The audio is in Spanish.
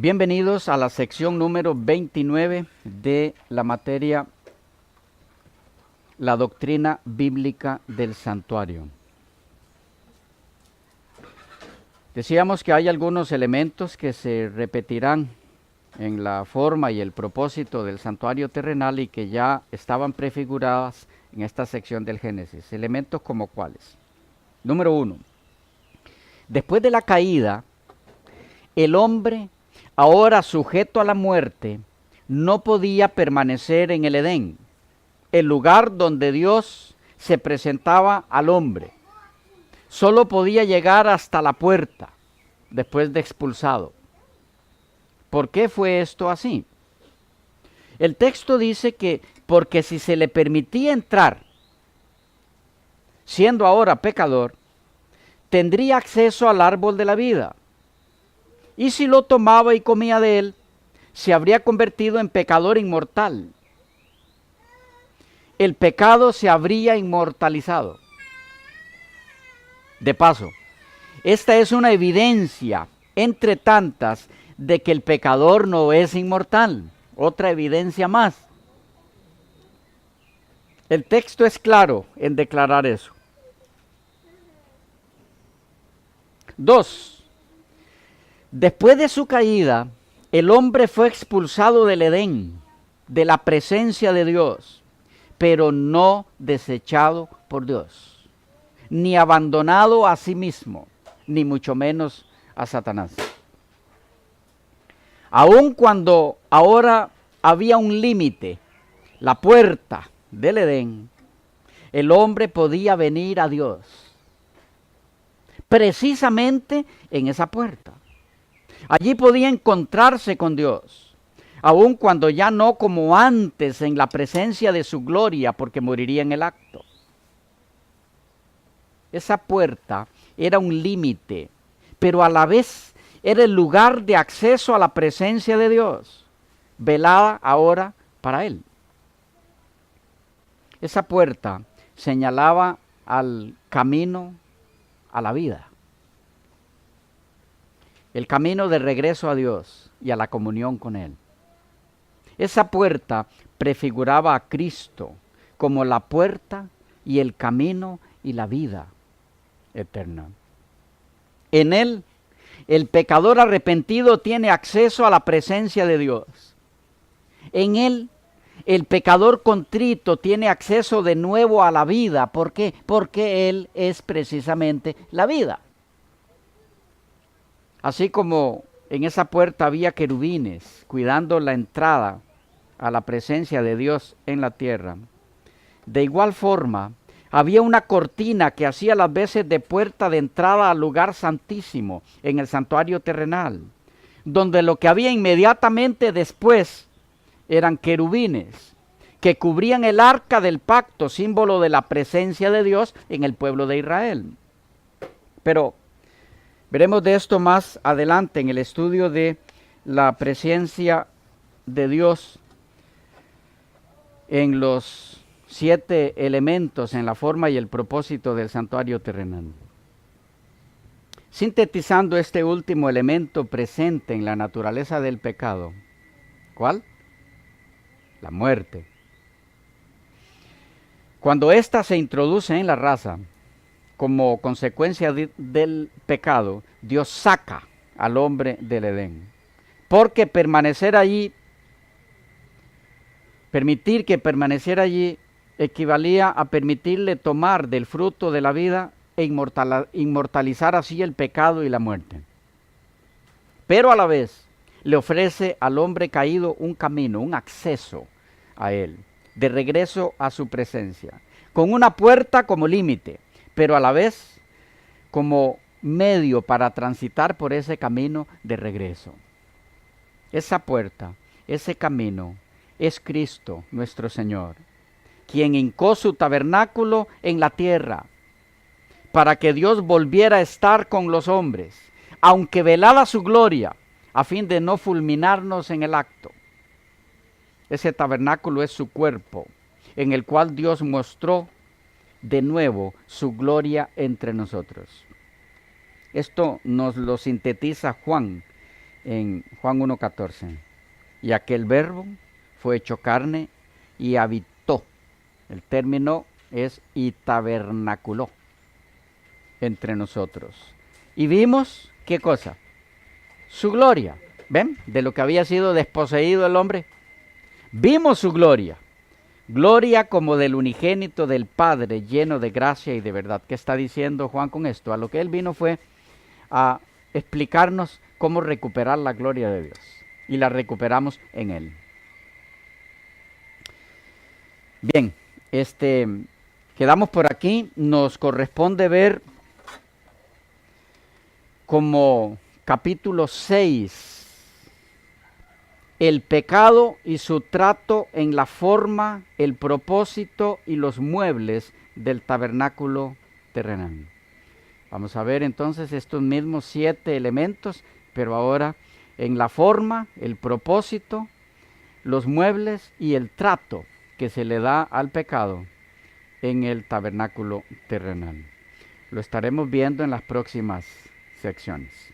Bienvenidos a la sección número 29 de la materia La doctrina bíblica del santuario. Decíamos que hay algunos elementos que se repetirán en la forma y el propósito del santuario terrenal y que ya estaban prefiguradas en esta sección del Génesis. Elementos como cuáles. Número 1. Después de la caída, el hombre, ahora sujeto a la muerte, no podía permanecer en el Edén, el lugar donde Dios se presentaba al hombre. Solo podía llegar hasta la puerta después de expulsado. ¿Por qué fue esto así? El texto dice que porque si se le permitía entrar, siendo ahora pecador, tendría acceso al árbol de la vida. Y si lo tomaba y comía de él, se habría convertido en pecador inmortal. El pecado se habría inmortalizado. De paso, esta es una evidencia entre tantas de que el pecador no es inmortal. Otra evidencia más. El texto es claro en declarar eso. 2. Después de su caída, el hombre fue expulsado del Edén, de la presencia de Dios, pero no desechado por Dios, ni abandonado a sí mismo, ni mucho menos a Satanás. Aun cuando ahora había un límite, la puerta del Edén, el hombre podía venir a Dios, precisamente en esa puerta. Allí podía encontrarse con Dios, aun cuando ya no como antes en la presencia de su gloria, porque moriría en el acto. Esa puerta era un límite, pero a la vez era el lugar de acceso a la presencia de Dios, velada ahora para él. Esa puerta señalaba al camino a la vida. El camino de regreso a Dios y a la comunión con Él. Esa puerta prefiguraba a Cristo como la puerta y el camino y la vida eterna. En Él, el pecador arrepentido tiene acceso a la presencia de Dios. En Él, el pecador contrito tiene acceso de nuevo a la vida. ¿Por qué? Porque Él es precisamente la vida. Así como en esa puerta había querubines cuidando la entrada a la presencia de Dios en la tierra, de igual forma había una cortina que hacía las veces de puerta de entrada al lugar santísimo en el santuario terrenal, donde lo que había inmediatamente después eran querubines que cubrían el arca del pacto, símbolo de la presencia de Dios en el pueblo de Israel. Pero veremos de esto más adelante en el estudio de la presencia de Dios en los 7 elementos en la forma y el propósito del santuario terrenal. Sintetizando este último elemento presente en la naturaleza del pecado, ¿cuál? La muerte. Cuando ésta se introduce en la raza, como consecuencia del pecado, Dios saca al hombre del Edén. Porque permitir que permaneciera allí, equivalía a permitirle tomar del fruto de la vida e inmortalizar así el pecado y la muerte. Pero a la vez le ofrece al hombre caído un camino, un acceso a él, de regreso a su presencia, con una puerta como límite, pero a la vez como medio para transitar por ese camino de regreso. Esa puerta, ese camino, es Cristo nuestro Señor, quien hincó su tabernáculo en la tierra, para que Dios volviera a estar con los hombres, aunque velada su gloria, a fin de no fulminarnos en el acto. Ese tabernáculo es su cuerpo, en el cual Dios mostró de nuevo su gloria entre nosotros. Esto nos lo sintetiza Juan en Juan 1:14. Y aquel verbo fue hecho carne y habitó. El término es y tabernaculó entre nosotros. Y vimos, ¿qué cosa? Su gloria. ¿Ven? De lo que había sido desposeído el hombre. Vimos su gloria. Gloria como del unigénito del Padre, lleno de gracia y de verdad. ¿Qué está diciendo Juan con esto? A lo que él vino fue a explicarnos cómo recuperar la gloria de Dios. Y la recuperamos en él. Bien, quedamos por aquí. Nos corresponde ver como capítulo 6 el pecado y su trato en la forma, el propósito y los muebles del tabernáculo terrenal. Vamos a ver entonces estos mismos 7 elementos, pero ahora en la forma, el propósito, los muebles y el trato que se le da al pecado en el tabernáculo terrenal. Lo estaremos viendo en las próximas secciones.